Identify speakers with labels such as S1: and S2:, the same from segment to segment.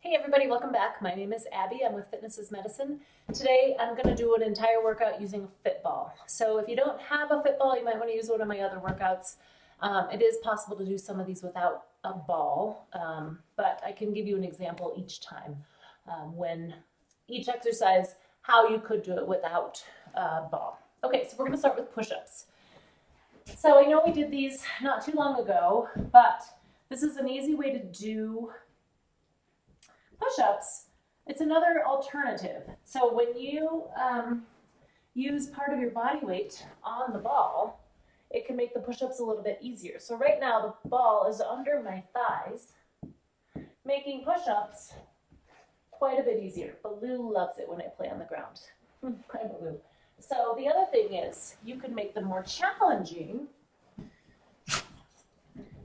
S1: Hey everybody, welcome back. My name is Abby. I'm with Fitness is Medicine. Today I'm going to do an entire workout using a Fitball. So if you don't have a Fitball, you might want to use one of my other workouts. It is possible to do some of these without a ball, but I can give you an example each time when each exercise, how you could do it without a ball. Okay, so we're going to start with push-ups. So I know we did these not too long ago, but this is an easy way to do push-ups. It's another alternative. So when you use part of your body weight on the ball, it can make the push-ups a little bit easier. So right now the ball is under my thighs, making push-ups quite a bit easier. Baloo loves it when I play on the ground. Hi, Baloo. So the other thing is you can make them more challenging.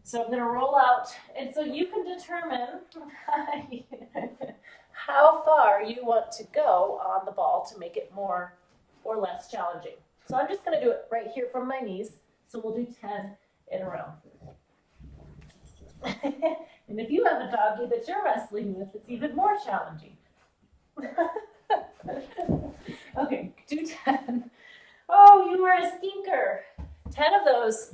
S1: So I'm going to roll out, and so you can determine how far you want to go on the ball to make it more or less challenging. So I'm just going to do it right here from my knees. So we'll do 10 in a row. And if you have a doggy that you're wrestling with, it's even more challenging. Okay, do 10. Oh, you are a stinker. 10 of those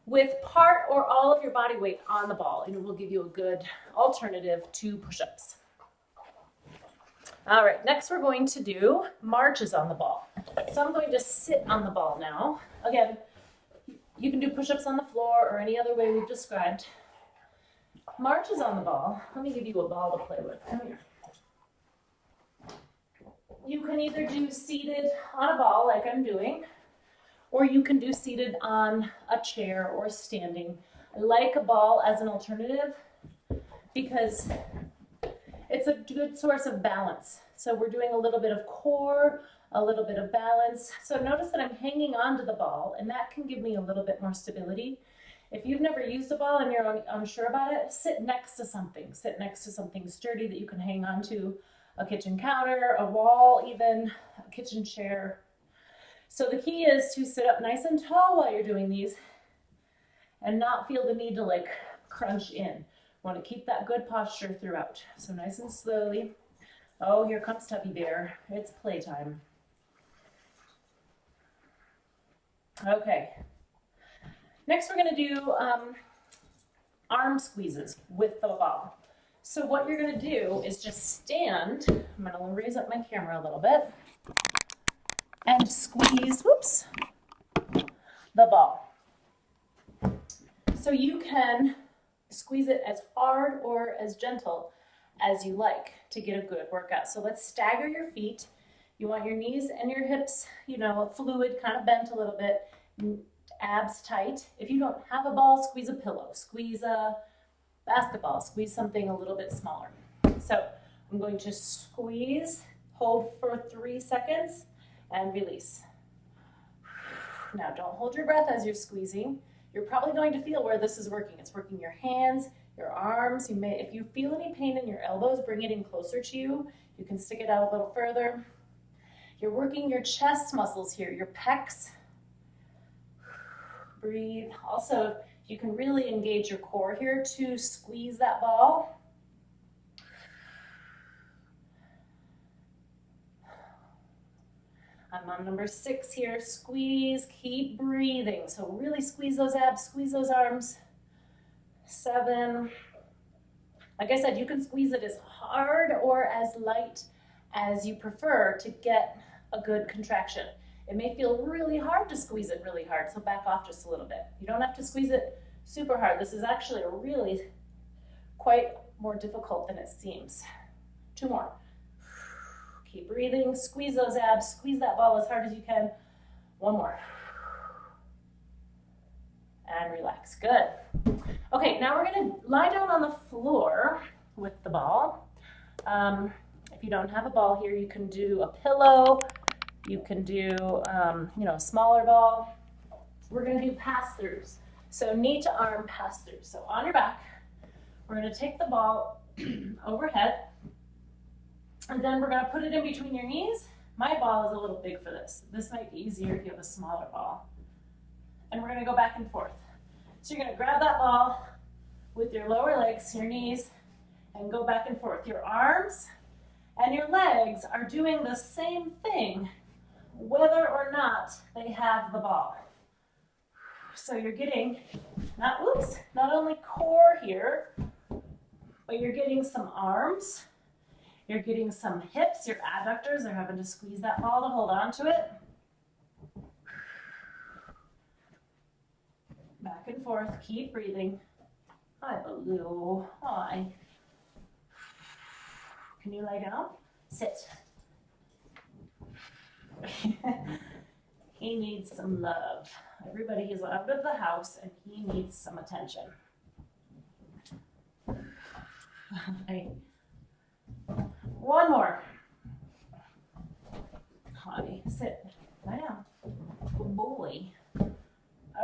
S1: with part or all of your body weight on the ball, and it will give you a good alternative to push-ups. All right, next we're going to do marches on the ball. So I'm going to sit on the ball now. Again, you can do push-ups on the floor or any other way we've described. Marches on the ball. Let me give you a ball to play with. Come here. You can either do seated on a ball like I'm doing, or you can do seated on a chair or standing. I like a ball as an alternative because it's a good source of balance. So we're doing a little bit of core, a little bit of balance. So notice that I'm hanging onto the ball, and that can give me a little bit more stability. If you've never used a ball and you're unsure about it, sit next to something. Sit next to something sturdy that you can hang onto, a kitchen counter, a wall even, a kitchen chair. So the key is to sit up nice and tall while you're doing these and not feel the need to like crunch in. Want to keep that good posture throughout. So nice and slowly. Oh, here comes Tuppy Bear. It's playtime. Okay. Next we're going to do arm squeezes with the ball. So what you're going to do is just stand. I'm going to raise up my camera a little bit. And squeeze, whoops, the ball. So you can squeeze it as hard or as gentle as you like to get a good workout. So let's stagger your feet. You want your knees and your hips, fluid, kind of bent a little bit, abs tight. If you don't have a ball, squeeze a pillow, squeeze a basketball, squeeze something a little bit smaller. So I'm going to squeeze, hold for 3 seconds, and release. Now don't hold your breath as you're squeezing. You're probably going to feel where this is working. It's working your hands, your arms. If you feel any pain in your elbows, bring it in closer to you. You can stick it out a little further. You're working your chest muscles here, your pecs. Breathe. Also, you can really engage your core here to squeeze that ball. I'm on number 6 here. Squeeze, keep breathing. So really squeeze those abs, squeeze those arms. 7. Like I said, you can squeeze it as hard or as light as you prefer to get a good contraction. It may feel really hard to squeeze it really hard, so back off just a little bit. You don't have to squeeze it super hard. This is actually really quite more difficult than it seems. 2 more. Keep breathing, squeeze those abs, squeeze that ball as hard as you can. 1 more. And relax, good. Okay, now we're gonna lie down on the floor with the ball. If you don't have a ball here, you can do a pillow, you can do, a smaller ball. We're gonna do pass-throughs. So knee to arm pass-throughs. So on your back, we're gonna take the ball overhead, and then we're going to put it in between your knees. My ball is a little big for this. This might be easier if you have a smaller ball. And we're going to go back and forth. So you're going to grab that ball with your lower legs, your knees, and go back and forth. Your arms and your legs are doing the same thing, whether or not they have the ball. So you're getting, not only core here, but you're getting some arms, you're getting some hips, your adductors are having to squeeze that ball to hold on to it. Back and forth, keep breathing. Hi, Baloo, hi. Can you lay down? Sit. He needs some love. Everybody is out of the house and he needs some attention. One more. Hi, sit. Lie down. Good boy.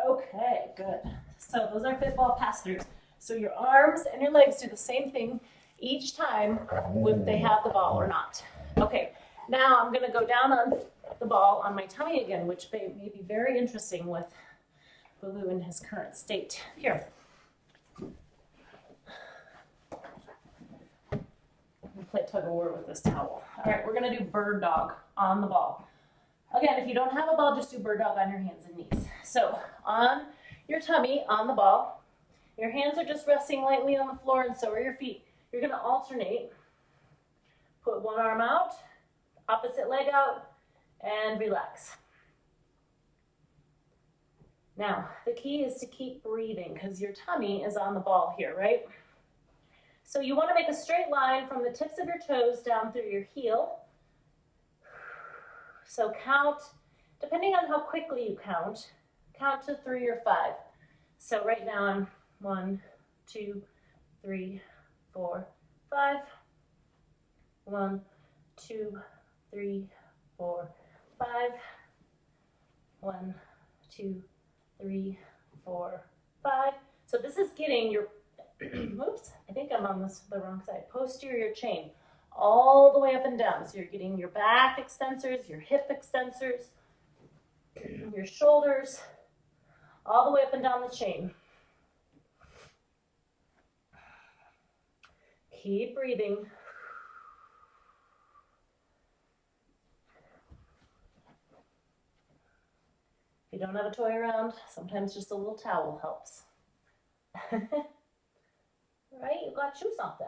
S1: Okay, good. So those are Fitball pass-throughs. So your arms and your legs do the same thing each time if they have the ball or not. Okay, now I'm going to go down on the ball on my tummy again, which may be very interesting with Baloo in his current state. Here. Play tug of war with this towel. All right, we're going to do bird dog on the ball. Again, if you don't have a ball, just do bird dog on your hands and knees. So on your tummy, on the ball, your hands are just resting lightly on the floor and so are your feet. You're going to alternate. Put one arm out, opposite leg out, and relax. Now, the key is to keep breathing because your tummy is on the ball here, right? So you want to make a straight line from the tips of your toes down through your heel. So count, depending on how quickly you count to 3 or 5. So right now I'm 1, 2, 3, 4, 5. 1, 2, 3, 4, 5. 1, 2, 3, 4, 5. So this is getting your, oops, I think I'm on the wrong side, posterior chain, all the way up and down. So you're getting your back extensors, your hip extensors, your shoulders, all the way up and down the chain. Keep breathing. If you don't have a toy around, sometimes just a little towel helps. Right? You got to chew something.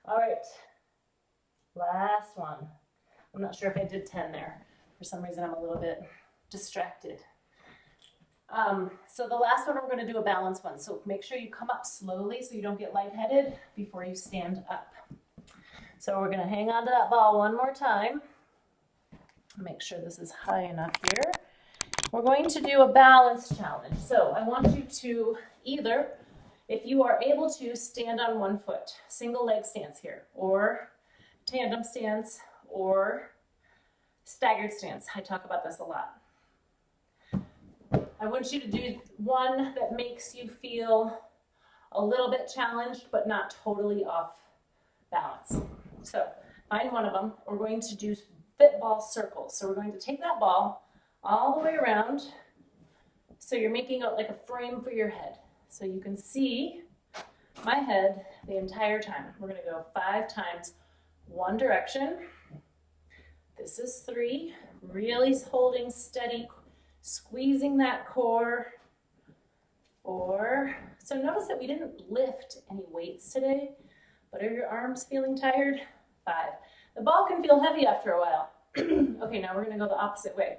S1: All right. Last one. I'm not sure if I did 10 there. For some reason, I'm a little bit distracted. So the last one, we're going to do a balance one. So make sure you come up slowly so you don't get lightheaded before you stand up. So we're going to hang on to that ball one more time. Make sure this is high enough here. We're going to do a balance challenge. So I want you to either, if you are able to, stand on one foot, single leg stance here, or tandem stance, or staggered stance. I talk about this a lot. I want you to do one that makes you feel a little bit challenged, but not totally off balance. So find one of them. We're going to do Fitball circles. So we're going to take that ball all the way around. So you're making it like a frame for your head. So you can see my head the entire time. We're going to go 5 times, one direction. This is 3, really holding steady, squeezing that core. 4. So notice that we didn't lift any weights today, but are your arms feeling tired? 5. The ball can feel heavy after a while. Okay, now we're going to go the opposite way.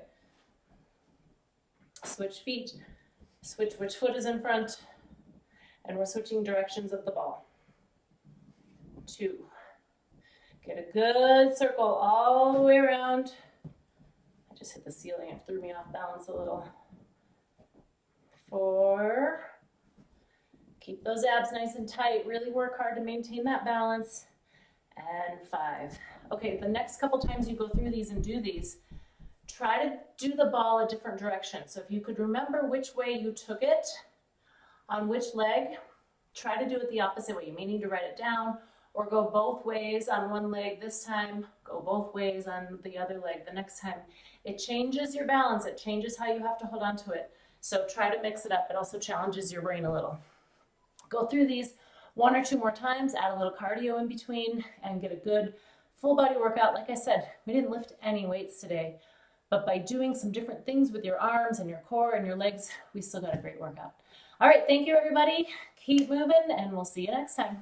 S1: Switch feet, switch which foot is in front, and we're switching directions of the ball. 2. Get a good circle all the way around. I just hit the ceiling, it threw me off balance a little. 4. Keep those abs nice and tight, really work hard to maintain that balance. And 5. Okay, the next couple times you go through these and do these, try to do the ball a different direction. So if you could remember which way you took it, on which leg, try to do it the opposite way, meaning to write it down or go both ways on one leg this time, go both ways on the other leg the next time. It changes your balance. It changes how you have to hold on to it. So try to mix it up. It also challenges your brain a little. Go through these 1 or 2 more times, add a little cardio in between, and get a good full body workout. Like I said, we didn't lift any weights today, but by doing some different things with your arms and your core and your legs, we still got a great workout. All right, thank you everybody. Keep moving, and we'll see you next time.